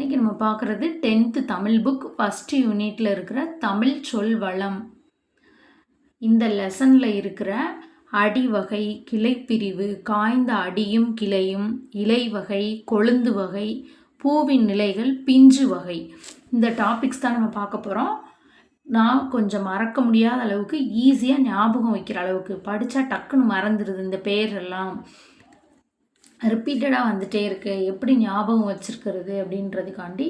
இன்றைக்கி நம்ம பார்க்குறது 10th தமிழ் புக் ஃபஸ்ட் யூனிட்டில் இருக்கிற தமிழ் சொல் வளம். இந்த லெசனில் இருக்கிற அடி வகை, கிளைப்பிரிவு, காய்ந்த அடியும் கிளையும், இலை வகை, கொழுந்து வகை, பூவின் நிலைகள், பிஞ்சு வகை, இந்த டாபிக்ஸ் தான் நம்ம பார்க்க போகிறோம். நான் கொஞ்சம் மறக்க முடியாத அளவுக்கு ஈஸியாக ஞாபகம் வைக்கிற அளவுக்கு, படித்தா டக்குன்னு மறந்துடுது இந்த பேரெல்லாம், ரிப்பீட்டடாக வந்துகிட்டே இருக்கு, எப்படி ஞாபகம் வச்சுருக்கிறது அப்படின்றதுக்காண்டி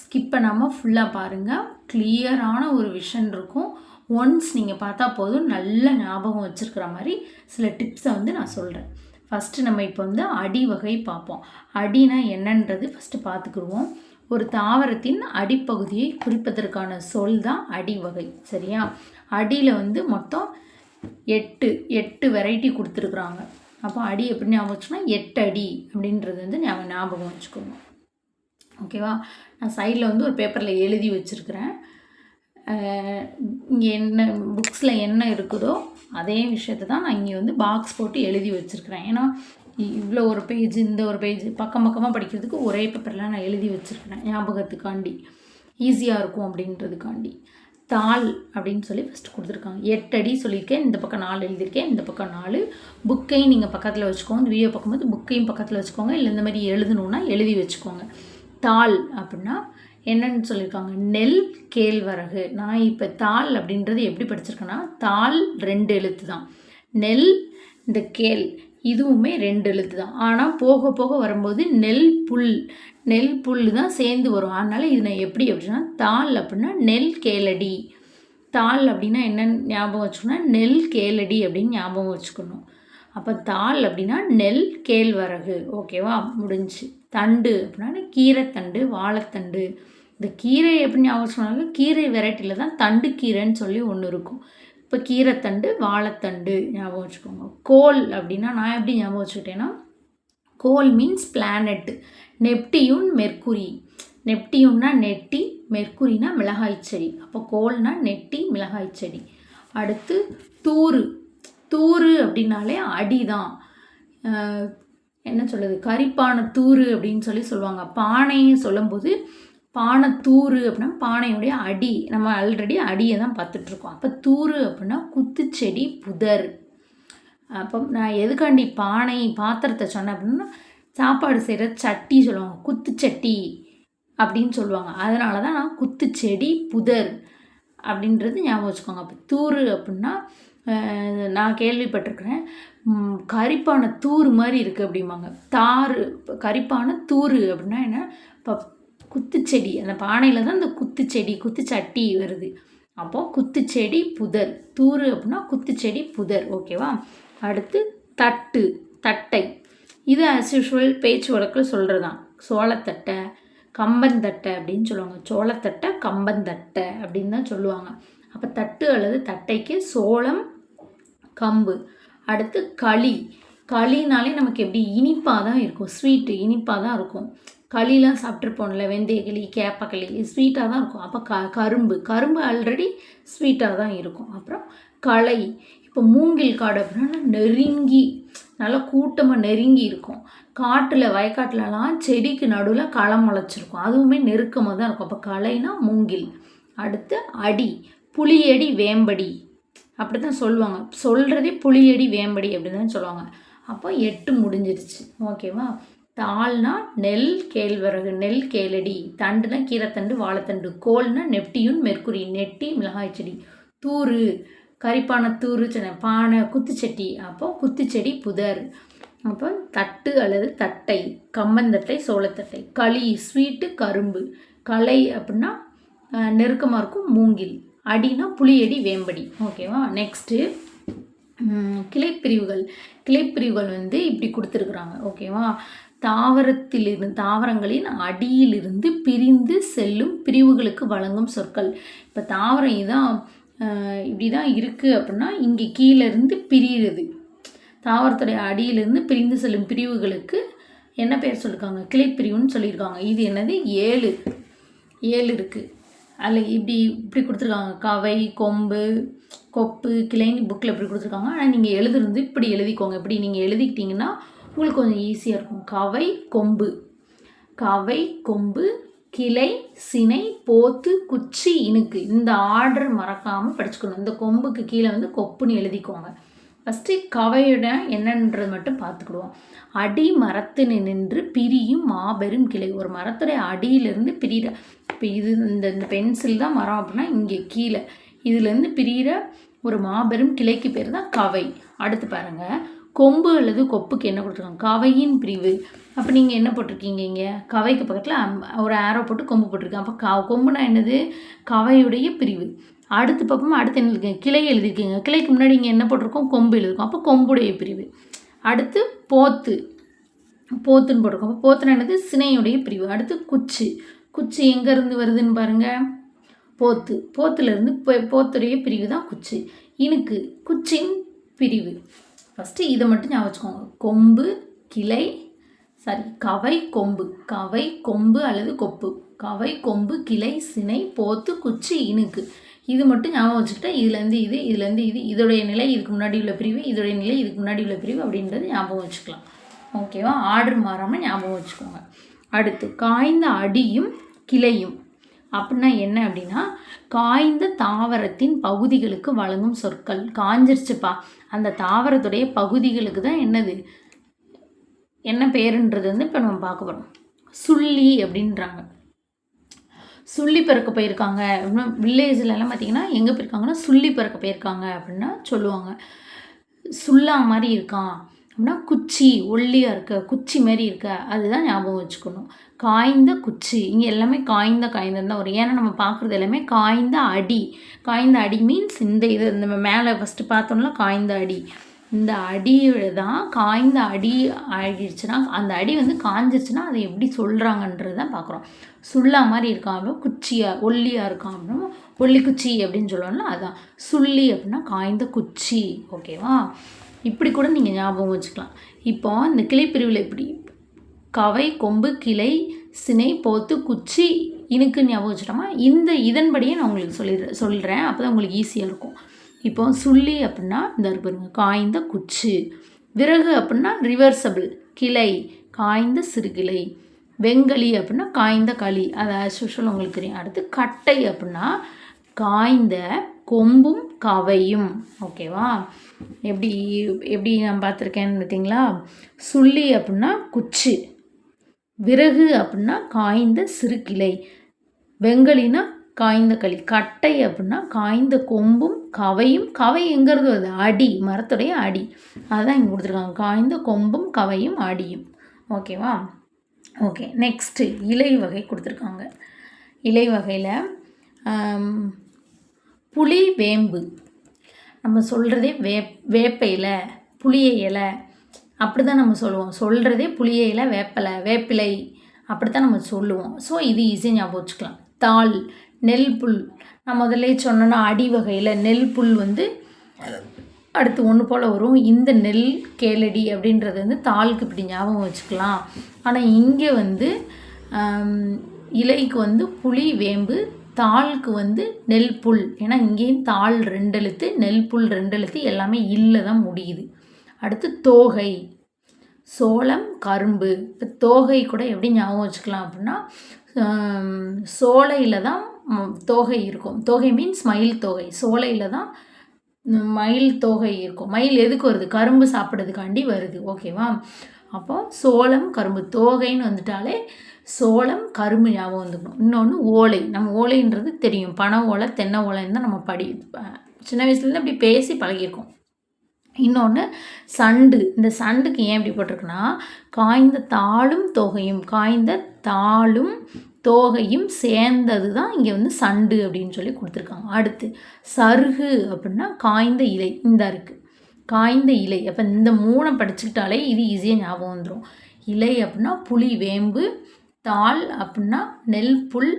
ஸ்கிப் பண்ணாமல் ஃபுல்லாக பாருங்கள். கிளியரான ஒரு விஷன் இருக்கும். ஒன்ஸ் நீங்கள் பார்த்தா போதும், நல்ல ஞாபகம் வச்சுருக்கிற மாதிரி சில டிப்ஸை நான் சொல்கிறேன். ஃபஸ்ட்டு நம்ம இப்போ அடி வகை பார்ப்போம். அடினா என்னன்றது ஃபஸ்ட்டு பார்த்துக்குருவோம். ஒரு தாவரத்தின் அடிப்பகுதியை குறிப்பதற்கான சொல் தான் அடி வகை. சரியா? அடியில் மொத்தம் 8 வெரைட்டி கொடுத்துருக்குறாங்க. அப்போ அடி எப்படி ஞாபகம் வச்சுன்னா 8 அடி அப்படின்றது ஞாபகம் வச்சுக்கோங்க. ஓகேவா? நான் சைடில் ஒரு பேப்பரில் எழுதி வச்சுருக்கிறேன். இங்கே என்ன புக்ஸில் என்ன இருக்குதோ அதே விஷயத்தை தான் நான் இங்கே பாக்ஸ் போட்டு எழுதி வச்சுருக்கிறேன். ஏன்னா இவ்வளோ ஒரு பேஜ், இந்த ஒரு பேஜ், பக்கம் பக்கமாக படிக்கிறதுக்கு ஒரே பேப்பரில் நான் எழுதி வச்சுருக்கிறேன், ஞாபகத்துக்காண்டி ஈஸியாக இருக்கும் அப்படின்றதுக்காண்டி. தாள் அப்படின்னு சொல்லி ஃபஸ்ட்டு கொடுத்துருக்காங்க. 8 அடி சொல்லியிருக்கேன், இந்த பக்கம் 4 எழுதியிருக்கேன், இந்த பக்கம் 4. புக்கையும் நீங்கள் பக்கத்தில் வச்சுக்கோங்க. இந்த வீடியோ பார்க்கும்போது புக்கையும் பக்கத்தில் வச்சுக்கோங்க, இல்லை இந்த மாதிரி எழுதணுன்னா எழுதி வச்சுக்கோங்க. தாள் அப்படின்னா என்னன்னு சொல்லியிருக்காங்க, நெல், கேழ்வரகு. நான் இப்போ தாள் அப்படின்றது எப்படி படிச்சிருக்கேன்னா, தாள் 2 எழுத்து தான், நெல், இந்த கேள் இதுவுமே 2 எழுத்து தான். ஆனால் போக போக வரும்போது நெல் புல் தான் சேர்ந்து வரும். அதனால் இது நான் எப்படி அப்படின்னா, தாள் அப்படின்னா நெல் கேளடி. தாள் அப்படின்னா என்னன்னு ஞாபகம் வச்சுக்கணும், நெல் கேளடி அப்படின்னு ஞாபகம் வச்சுக்கணும். அப்போ தாள் அப்படின்னா நெல், கேழ்வரகு. ஓகேவா? முடிஞ்சு. தண்டு அப்படின்னா கீரைத்தண்டு, வாழைத்தண்டு. இந்த கீரை எப்படி ஞாபகம் வச்சுக்கணும், கீரை வெரைட்டியில் தான் தண்டு கீரைன்னு சொல்லி ஒன்று இருக்கும். இப்போ கீரைத்தண்டு, வாழைத்தண்டு ஞாபகம் வச்சுக்கோங்க. கோல் அப்படின்னா நான் எப்படி ஞாபகம் வச்சுக்கிட்டேன்னா, கோல் மீன்ஸ் பிளானட். Neptune, Mercury. நெப்டியூன்னா நெட்டி, மெர்க்குரினா மிளகாய் செடி. அப்போ கோல்னா நெட்டி, மிளகாய் செடி. அடுத்து தூறு அப்படின்னாலே அடி தான். என்ன சொல்லுது, கரிப்பான தூறு அப்படின்னு சொல்லுவாங்க. பானையை சொல்லும்போது பானைத்தூறு அப்படின்னா பானையுடைய அடி. நம்ம ஆல்ரெடி அடியை தான் பார்த்துட்ருக்கோம். அப்போ தூறு அப்படின்னா குத்துச்செடி, புதர். அப்போ நான் எதுக்காண்டி பாத்திரத்தை சொன்னேன் அப்படின்னா, சாப்பாடு செய்கிற சட்டி சொல்லுவாங்க, குத்துச்சட்டி அப்படின்னு சொல்லுவாங்க. அதனால தான் நான் குத்துச்செடி, புதர் அப்படின்றது ஞாபகம் வச்சுக்கோங்க. அப்போ தூறு அப்படின்னா நான் கேள்விப்பட்டிருக்கிறேன், கரிப்பான தூறு மாதிரி இருக்குது அப்படிம்பாங்க. கரிப்பான தூறு அப்படின்னா என்ன, இப்போ குத்துச்செடி, அந்த பானையில் தான் இந்த குத்துச்சட்டி வருது. அப்போது குத்துச்செடி, புதர். தூறு அப்படின்னா குத்துச்செடி, புதர். ஓகேவா? அடுத்து தட்டை. இது ஆஸ் யூஷுவல் பேச்சு வழக்கில் சொல்கிறது தான். சோளத்தட்டை, கம்பந்தட்டை அப்படின்னு சொல்லுவாங்க. சோளத்தட்டை, கம்பந்தட்டை அப்படின்னு தான் சொல்லுவாங்க. அப்போ தட்டு அல்லது தட்டைக்கு சோளம், கம்பு. அடுத்து களினாலே நமக்கு எப்படி இனிப்பாக தான் இருக்கும், ஸ்வீட்டு இனிப்பாக தான் இருக்கும். களிலாம் சாப்பிட்ருப்போம்ல, வெந்தயக்களி, கேப்பக்களி, ஸ்வீட்டாக தான் இருக்கும். அப்போ கரும்பு ஆல்ரெடி ஸ்வீட்டாக தான் இருக்கும். அப்புறம் களை. இப்போ மூங்கில் காடு அப்படின்னா நெருங்கி, நல்லா கூட்டமாக நெருங்கி இருக்கும். வயக்காட்டிலலாம் செடிக்கு நடுவில் களை முளைச்சிருக்கும், அதுவுமே நெருக்கமாக தான் இருக்கும். அப்போ களைனா மூங்கில். அடுத்து அடி, புளியடி, வேம்படி அப்படி தான் சொல்லுவாங்க. சொல்கிறதே புளியடி, வேம்படி அப்படின்னு தான் சொல்லுவாங்க. அப்போ 8 முடிஞ்சிருச்சு. ஓகேவா? தாள்னா நெல், கேழ்வரகு, நெல், கேளடி. தண்டுனா கீரைத்தண்டு, வாழைத்தண்டு. கோல்னா நெப்டியூன், மெர்க்குரி, நெட்டி, மிளகாய் செடி. தூறு, கரிப்பான தூறு, பானை, குத்துச்சட்டி. அப்போ குத்துச்செடி, புதர். அப்போ தட்டு அல்லது தட்டை, கம்பந்தட்டை, சோளத்தட்டை. களி, ஸ்வீட்டு, கரும்பு. களை அப்படின்னா நெருக்கமாக இருக்கும், மூங்கில். அடினா புளியடி, வேம்படி. ஓகேவா? நெக்ஸ்ட்டு கிளைப்பிரிவுகள் இப்படி கொடுத்துருக்குறாங்க. ஓகேவா? தாவரங்களின் அடியிலிருந்து பிரிந்து செல்லும் பிரிவுகளுக்கு வழங்கும் சொற்கள். இப்போ தாவரம் இதான் இப்படி தான் இருக்குது அப்படின்னா, இங்கே கீழேருந்து பிரிகிறது. தாவரத்துடைய அடியிலிருந்து பிரிந்து செல்லும் பிரிவுகளுக்கு என்ன பேர் சொல்லியிருக்காங்க, கிளைப்பிரிவுன்னு சொல்லியிருக்காங்க. இது என்னது, 7 இருக்குது. அதில் இப்படி கொடுத்துருக்காங்க. கவை, கொம்பு, கொப்பு, கிளைன்னு புக்கில் இப்படி கொடுத்துருக்காங்க. ஆனால் நீங்கள் எழுதுறது இப்படி எழுதிக்கோங்க. இப்படி நீங்கள் எழுதிக்கிட்டிங்கன்னா உங்களுக்கு கொஞ்சம் ஈஸியாக இருக்கும். கவை, கொம்பு, கிளை, சினை, போத்து, குச்சி, இனுக்கு. இந்த ஆர்டர் மறக்காமல் படிச்சுக்கணும். இந்த கொம்புக்கு கீழே வந்து கொப்புன்னு எழுதிக்கோங்க. ஃபஸ்ட்டு கவையோட என்னன்றது மட்டும் பார்த்துக்கிடுவோம். அடி மரத்து நின்று பிரியும் மாபெரும் கிளை. ஒரு மரத்துடைய அடியிலேருந்து பிரிகிற, இப்போ இது இந்த பென்சில் தான் மரம் அப்படின்னா இங்கே கீழே இதுலேருந்து பிரிகிற ஒரு மாபெரும் கிளைக்கு பேர் தான் கவை. அடுத்து பாருங்கள், கொம்பு அல்லது கொப்புக்கு என்ன கொடுத்துருக்காங்க? கவையின் பிரிவு. அப்போ நீங்கள் என்ன போட்டிருக்கீங்க? இங்கே கவைக்கு பக்கத்தில் ஒரு ஆரோ போட்டு கொம்பு போட்டிருக்கேன். அப்போ கொம்புனா என்னது? கவையுடைய பிரிவு. அடுத்து பார்ப்போம். அடுத்து என்ன எழுதிருக்கீங்க? கிளை எழுதிருக்கீங்க. கிளைக்கு முன்னாடி இங்கே என்ன போட்டிருக்கோம்? கொம்பு எழுதிருக்கோம். அப்போ கொம்புடைய பிரிவு. அடுத்து போத்துன்னு போட்டிருக்கோம். அப்போ போத்துனா என்னது? சினையுடைய பிரிவு. அடுத்து குச்சி எங்கேருந்து வருதுன்னு பாருங்கள். போத்துலேருந்து போத்துடைய பிரிவு தான் குச்சி. இனுக்கு குச்சின் பிரிவு. ஃபஸ்ட்டு இதை மட்டும் ஞாபகம் வச்சுக்கோங்க. கொம்பு, கிளை, கவை, கொம்பு அல்லது கொப்பு. கவை, கொம்பு, கிளை, சினை, போத்து, குச்சி, இனுக்கு. இது மட்டும் ஞாபகம் வச்சுக்கிட்டா இதுலேருந்து இது, இதோடைய நிலை இதுக்கு முன்னாடி உள்ள பிரிவு, இதோடைய நிலை இதுக்கு முன்னாடி உள்ள பிரிவு அப்படின்றது ஞாபகம் வச்சுக்கலாம். ஓகேவா? ஆர்டர் மாறாமல் ஞாபகம் வச்சுக்கோங்க. அடுத்து காய்ந்த அடியும் கிளையும் அப்படின்னா என்ன அப்படின்னா, காய்ந்த தாவரத்தின் பகுதிகளுக்கு வழங்கும் சொற்கள். காஞ்சிருச்சுப்பா, அந்த தாவரத்துடைய பகுதிகளுக்கு தான் என்ன பேருன்றது வந்து இப்போ நம்ம பார்க்க போகிறோம். சுள்ளி அப்படின்றாங்க. சுள்ளி பிறக்க போயிருக்காங்க அப்படின்னா, வில்லேஜ்லலாம் பார்த்திங்கன்னா எங்கே போயிருக்காங்கன்னா சுள்ளி பிறக்க போயிருக்காங்க அப்படின்னா சொல்லுவாங்க. சுள்ளா மாதிரி இருக்கான் அப்படின்னா குச்சி, ஒல்லியாக இருக்க, குச்சி மாரி இருக்க, அதுதான் ஞாபகம் வச்சுக்கணும். காய்ந்த குச்சி, இங்கே எல்லாமே காய்ந்ததான் வரும். ஏன்னா நம்ம பார்க்குறது எல்லாமே காய்ந்த அடி மீன்ஸ் இந்த மேலே ஃபஸ்ட்டு பார்த்தோம்னா காய்ந்த அடி. இந்த அடியோட தான் காய்ந்த அடி ஆகிடுச்சுன்னா, அந்த அடி வந்து காஞ்சிருச்சுன்னா அதை எப்படி சொல்கிறாங்கன்றது தான் பார்க்குறோம். சுள்ளா மாதிரி இருக்கான் அப்படின்னா குச்சியாக, ஒல்லியாக இருக்கான் அப்படின்னா ஒல்லி குச்சி அப்படின்னு சொல்லுவோம்ல, அதுதான். சுள்ளி அப்படின்னா காய்ந்த குச்சி. ஓகேவா? இப்படி கூட நீங்கள் ஞாபகம் வச்சுக்கலாம். இப்போ இந்த கிளைப்பிரிவில் எப்படி கவை, கொம்பு, கிளை, சினை, போத்து, குச்சி, இனுக்கு ஞாபகம் வச்சுட்டோமா? இதன்படியே நான் உங்களுக்கு சொல்கிறேன். அப்போ தான் உங்களுக்கு ஈஸியாக இருக்கும். இப்போ சுள்ளி அப்படின்னா இந்த பாருங்க, காய்ந்த குச்சி. விறகு அப்படின்னா ரிவர்சபிள், கிளை, காய்ந்த சிறுகிளை. வெங்களி அப்படின்னா காய்ந்த களி, அது ஆஸ்யூஷுவல் உங்களுக்கு தெரியும். அடுத்து கட்டை அப்படின்னா காய்ந்த கொம்பும் கவையும். ஓகேவா? எப்படி நான் பார்த்துருக்கேன்னு பார்த்தீங்களா? சுள்ளி அப்படின்னா குச்சி, விறகு அப்படின்னா காய்ந்த சிறுகிளை, வெங்கலினா காய்ந்த களி, கட்டை அப்படின்னா காய்ந்த கொம்பும் கவையும். கவை எங்கிறது வருது? அடி, மரத்துடைய அடி. அதுதான் இங்கே கொடுத்துருக்காங்க. காய்ந்த கொம்பும் கவையும் அடியும். ஓகேவா? ஓகே, நெக்ஸ்ட்டு இலை வகை கொடுத்துருக்காங்க. இலை வகையில் புளி, வேம்பு. நம்ம சொல்கிறதே வேப்ப இலை, புளிய இலை அப்படி தான் நம்ம சொல்லுவோம். சொல்கிறதே புளிய இலை, வேப்பிலை அப்படி தான் நம்ம சொல்லுவோம். ஸோ இது ஈஸியாக ஞாபகம் வச்சுக்கலாம். தாள், நெல் புல். நான் முதல்ல சொன்னோன்னா அடி வகையில் நெல் புல் வந்து அடுத்து ஒன்று போல் வரும். இந்த நெல் கேளடி அப்படின்றது வந்து தாளுக்கு இப்படி ஞாபகம் வச்சுக்கலாம். ஆனால் இங்கே வந்து இலைக்கு வந்து புளி, வேம்பு, தாளுக்கு வந்து நெல் புல். ஏன்னா இங்கேயும் தாள் 2 எழுத்து, நெல் புல் 2 எழுத்து, எல்லாமே இல்லை தான் முடியுது. அடுத்து தோகை, சோளம், கரும்பு. இப்போ தோகை கூட எப்படி ஞாபகம் வச்சுக்கலாம் அப்படின்னா, சோலையில் தான் தோகை இருக்கும். தோகை மீன்ஸ் மயில் தோகை. சோலையில் தான் மயில் தோகை இருக்கும். மயில் எதுக்கு வருது? கரும்பு சாப்பிட்றதுக்காண்டி வருது. ஓகேவா? அப்போ சோளம், கரும்பு. தோகைன்னு வந்துட்டாலே சோளம், கரும்பு ஞாபகம் வந்துக்கணும். இன்னொன்று ஓலை. நம்ம ஓலைன்றது தெரியும், பனை ஓலை, தென்னை ஓலைன்னு தான் நம்ம சின்ன வயசுலேருந்து அப்படி பேசி பழகியிருக்கோம். இன்னொன்று சண்டு. இந்த சண்டுக்கு ஏன் இப்படி போட்டிருக்குன்னா, காய்ந்த தாளும் தோகையும், காய்ந்த தாளும் தோகையும் சேர்ந்தது தான் இங்கே வந்து சண்டு அப்படின்னு சொல்லி கொடுத்துருக்காங்க. அடுத்து சருகு அப்படின்னா காய்ந்த இலை. இந்த இருக்குது காய்ந்த இலை. அப்போ இந்த 3 படிச்சுக்கிட்டாலே இது ஈஸியாக ஞாபகம் வந்துடும். இலை அப்படின்னா புளி, வேம்பு, தாள் அப்படின்னா நெல் புல்,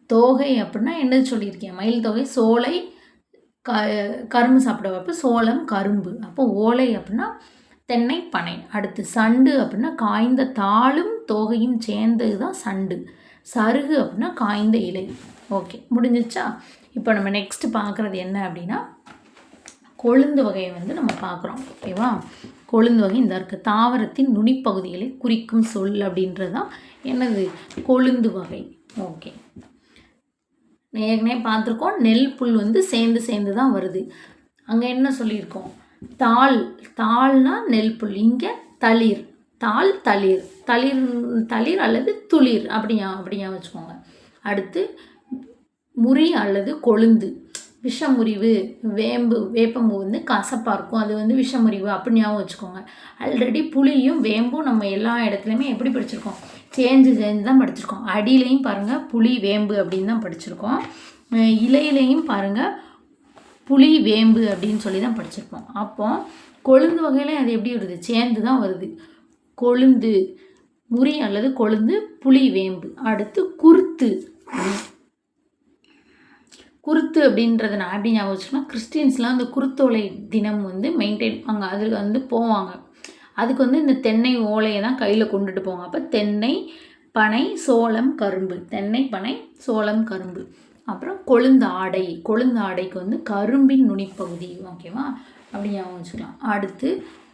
தோகை அப்படின்னா என்னது சொல்லியிருக்கேன்? மயில் தோகை, சோலை, கரும்பு சாப்பிட வைப்ப, சோளம், கரும்பு. அப்போ ஓலை அப்படின்னா தென்னை, பனை. அடுத்து சண்டு அப்படின்னா காய்ந்த தாளும் தோகையும் சேர்ந்தது தான் சண்டு. சருகு அப்படின்னா காய்ந்த இலை. ஓகே, முடிஞ்சிச்சா? இப்போ நம்ம நெக்ஸ்ட் பார்க்குறது என்ன அப்படின்னா, கொழுந்து வகையை வந்து நம்ம பார்க்குறோம். ஓகேவா? கொழுந்து வகை இந்த இருக்குது. தாவரத்தின் நுனிப்பகுதிகளை குறிக்கும் சொல் அப்படின்றது தான் என்னது? கொழுந்து வகை. ஓகே, ஏற்கனவே பார்த்துருக்கோம். நெல் புல் வந்து சேர்ந்து தான் வருது. அங்கே என்ன சொல்லியிருக்கோம்? தாள், தாள்னா நெல் புல். இங்கே தளிர், தாள் தளிர், தளிர் அல்லது துளிர் அப்படியா வச்சுக்கோங்க. அடுத்து முறி அல்லது கொழுந்து, விஷமுறிவு. வேப்பம்பூ வந்து கசப்பாக இருக்கும், அது வந்து விஷமுறிவு அப்படி ஞாபகம் வச்சுக்கோங்க. ஆல்ரெடி புளியும் வேம்பும் நம்ம எல்லா இடத்துலையுமே எப்படி படிச்சிருக்கோம்? சேஞ்சு தான் படிச்சிருக்கோம். அடியிலையும் பாருங்கள் புளி வேம்பு அப்படின்னு தான் படிச்சிருக்கோம். இலையிலையும் பாருங்கள் புளி வேம்பு அப்படின்னு சொல்லி தான் படிச்சிருப்போம். அப்போ கொழுந்து வகையில் அது எப்படி வருது? சேர்ந்து தான் வருது. கொழுந்து, முறி அல்லது கொழுந்து, புளி வேம்பு. அடுத்து குருத்து. குருத்து அப்படின்றத நான் எப்படி ஞாபகம் வச்சுக்கோன்னா, கிறிஸ்டின்ஸ்லாம் அந்த குருத்தோலை தினம் வந்து மெயின்டைன் அங்கே அதில் வந்து போவாங்க. அதுக்கு வந்து இந்த தென்னை ஓலையை தான் கையில் கொண்டுட்டு போவாங்க. அப்போ தென்னை, பனை, சோளம், கரும்பு. தென்னை, பனை, சோளம், கரும்பு. அப்புறம் கொழுந்து ஆடை. கொழுந்து ஆடைக்கு வந்து கரும்பின் நுனிப்பகுதி. ஓகேவா? அப்படி ஞாபகம் வச்சுக்கலாம். அடுத்து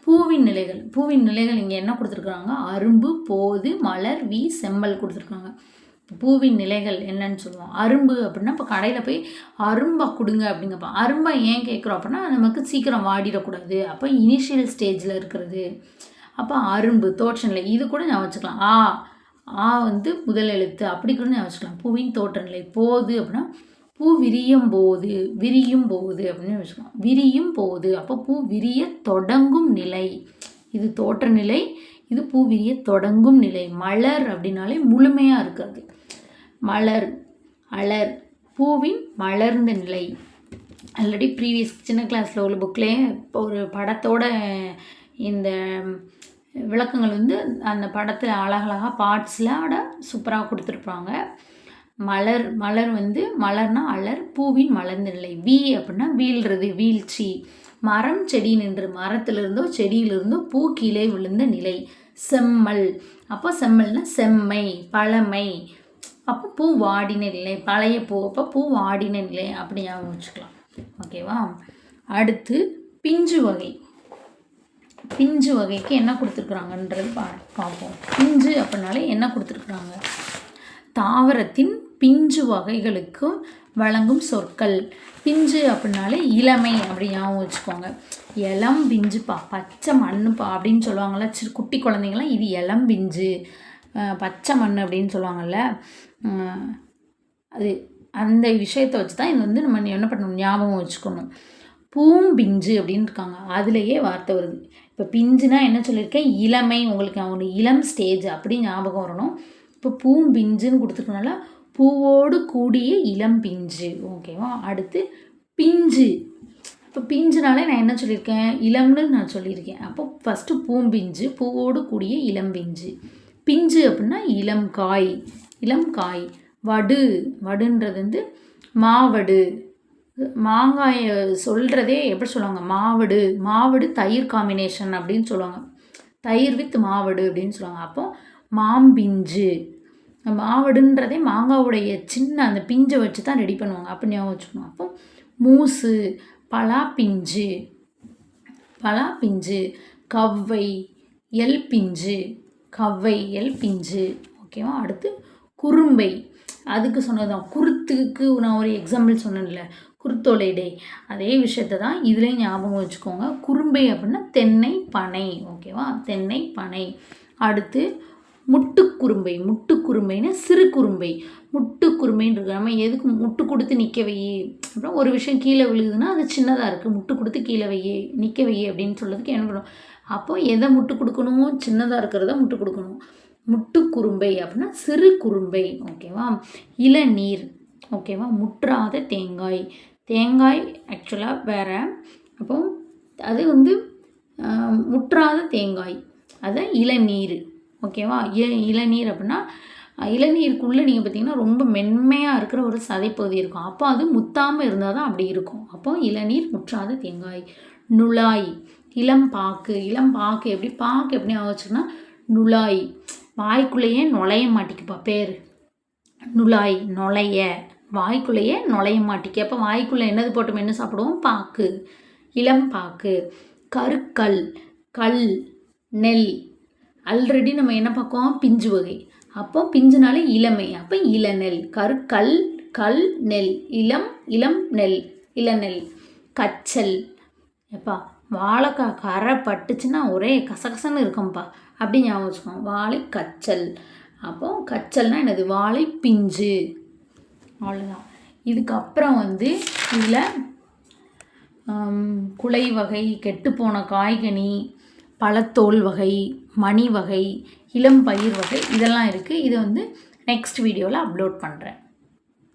பூவின் நிலைகள். பூவின் நிலைகள் இங்கே என்ன கொடுத்துருக்குறாங்க? அரும்பு, போது, மலர், வி, செம்மல் கொடுத்துருக்காங்க. பூவின் நிலைகள் என்னன்னு சொல்லுவோம்? அரும்பு அப்படின்னா இப்போ கடையில் போய் அரும்பா கொடுங்க அப்படிங்கப்பா. அரும்பா ஏன் கேட்குறோம் அப்படின்னா நமக்கு சீக்கிரம் வாடிடக்கூடாது, அப்போ இனிஷியல் ஸ்டேஜில் இருக்கிறது. அப்போ அரும்பு தோற்ற நிலை, இது கூட நான் வச்சுக்கலாம். ஆ வந்து முதல் எழுத்து அப்படி கூட நான் வச்சுக்கலாம். பூவின் தோற்ற நிலை. போது அப்படின்னா பூ விரியும் போது அப்படின்னு வச்சுக்கலாம். விரியும் போது, அப்போ பூ விரிய தொடங்கும் நிலை. இது தோற்ற நிலை, இது பூ விரிய தொடங்கும் நிலை. மலர் அப்படின்னாலே முழுமையாக இருக்காது. மலர், அலர், பூவின் மலர்ந்த நிலை. ஆல்ரெடி ப்ரீவியஸ் சின்ன கிளாஸில் உள்ள புக்லேயே இப்போ ஒரு படத்தோட இந்த விளக்கங்கள் வந்து அந்த படத்தில் அழகழகாக பார்ட்ஸில் சூப்பராக கொடுத்துருப்பாங்க. மலர் வந்து மலர்னா அலர், பூவின் மலர்ந்த நிலை. வி அப்படின்னா வீழ்றது, வீழ்ச்சி. மரம், செடி நின்று, மரத்திலிருந்தோ செடியிலிருந்தோ பூ கீழே விழுந்த நிலை. செம்மல், அப்போ செம்மல்னா செம்மை, பழமை. அப்போ பூ வாடின நிலை, பழைய பூ. அப்போ பூ வாடின நிலை அப்படி ஞாபகம் வச்சுக்கலாம். ஓகேவா? அடுத்து பிஞ்சு வகை. பிஞ்சு வகைக்கு என்ன கொடுத்துருக்குறாங்கன்றது பார்ப்போம். பிஞ்சு அப்படின்னாலே என்ன கொடுத்துருக்குறாங்க? தாவரத்தின் பிஞ்சு வகைகளுக்கும் வழங்கும் சொற்கள். பிஞ்சு அப்படின்னாலே இளமை அப்படி ஞாபகம் வச்சுக்கோங்க. இளம் பிஞ்சுப்பா, பச்சை மண்ணுப்பா அப்படின்னு சொல்லுவாங்கள்ல குட்டி குழந்தைங்களாம், இது இளம் பிஞ்சு, பச்சை மண் அப்படின்னு சொல்லுவாங்கள்ல. அது அந்த விஷயத்தை வச்சு தான் இது வந்து நம்ம என்ன பண்ணணும்? ஞாபகம் வச்சுக்கணும். பூம்பிஞ்சு அப்படின்னு இருக்காங்க, அதுலேயே வார்த்தை வருது. இப்போ பிஞ்சுனா என்ன சொல்லியிருக்கேன்? இளமை. உங்களுக்கு அவங்க இளம் ஸ்டேஜ் அப்படி ஞாபகம் வரணும். இப்போ பூம்பிஞ்சுன்னு கொடுத்துருக்கனால பூவோடு கூடிய இளம் பிஞ்சு. ஓகேவா? அடுத்து பிஞ்சு. இப்போ பிஞ்சுனாலே நான் என்ன சொல்லியிருக்கேன்? இளம்னு நான் சொல்லியிருக்கேன். அப்போ ஃபஸ்ட்டு பூம்பிஞ்சு, பூவோடு கூடிய இளம் பிஞ்சு. பிஞ்சு அப்படின்னா இளம் காய், இளம் காய். வடுன்றது வந்து மாவடு. மாங்காயை சொல்கிறதே எப்படி சொல்லுவாங்க? மாவடு தயிர் காம்பினேஷன் அப்படின்னு சொல்லுவாங்க. தயிர் வித் மாவடு அப்படின்னு சொல்லுவாங்க. அப்போ மாம்பிஞ்சு. மாவடுன்றதே மாங்காவுடைய சின்ன அந்த பிஞ்சை வச்சு தான் ரெடி பண்ணுவாங்க. அப்படி ஞாபகம் வச்சுக்கணும். அப்போ மூசு, பலாப்பிஞ்சு, கவ்வை, எல் பிஞ்சு. ஓகேவா? அடுத்து குறும்பை. அதுக்கு சொன்னதுதான். குருத்துக்கு நான் ஒரு எக்ஸாம்பிள் சொன்னேன்ல, குருத்தோலை டே, அதே விஷயத்தை தான் இதுலேயும் ஞாபகம் வச்சுக்கோங்க. குறும்பை அப்படின்னா தென்னை, பனை. ஓகேவா? தென்னை, பனை. அடுத்து முட்டுக்குறும்பைன்னு சிறு குறும்பை. முட்டுக்குறும்பைன்னு இருக்கு. நம்ம எதுக்கு முட்டு கொடுத்து நிற்க வை, அப்புறம் ஒரு விஷயம் கீழே விழுகுதுன்னா அது சின்னதாக இருக்குது, முட்டு கொடுத்து கீழே நிற்க வை அப்படின்னு சொல்கிறதுக்கு என்ன பண்ணணும்? அப்போ எதை முட்டு கொடுக்கணுமோ சின்னதாக இருக்கிறத முட்டு கொடுக்கணும். முட்டுக்குறும்பை அப்படின்னா சிறு குறும்பை. ஓகேவா? இளநீர். ஓகேவா? முற்றாத தேங்காய் ஆக்சுவலாக வேறு. அப்போ அது வந்து முற்றாத தேங்காய், அது இளநீர். ஓகேவா? இளநீர் அப்படின்னா இளநீருக்குள்ளே நீங்கள் பார்த்தீங்கன்னா ரொம்ப மென்மையாக இருக்கிற ஒரு சதைப்பகுதி இருக்கும். அப்போ அது முத்தாமல் இருந்தால் தான் அப்படி இருக்கும். அப்போ இளநீர், முற்றாத தேங்காய். நுழாய், இளம் பாக்கு எப்படி ஆச்சுன்னா நுழாய். வாய்க்குள்ளேயே நுழைய மாட்டிக்குப்பா பேர். நுழாய், நுழைய, வாய்க்குள்ளேயே நுழைய மாட்டிக்கு. அப்போ வாய்க்குள்ளே என்னது போட்டு மென்று சாப்பிடுவோம்? பாக்கு, இளம் பாக்கு. கருக்கல், கல், நெல். ஆல்ரெடி நம்ம என்ன பார்க்கோம்? பிஞ்சு வகை. அப்போ பிஞ்சுனாலே இளமை, அப்போ இளநெல். கல் நெல், இளம் நெல், இளநெல். கச்சல், எப்பா வாழைக்காய் கரை பட்டுச்சுன்னா ஒரே கசகசன்னு இருக்கும்ப்பா, அப்படி ஞாபகம் வச்சுக்கோங்க. வாழை கச்சல். அப்போ கச்சல்னால் என்னது? வாழை பிஞ்சு. அவ்வளோதான். இதுக்கப்புறம் இதில் குலை வகை, கெட்டுப்போன காய்கனி, பழத்தோல் வகை, மணி வகை, இளம் பயிர் வகை இதெல்லாம் இருக்குது. இது நெக்ஸ்ட் வீடியோவில் அப்லோட் பண்ணுறேன்.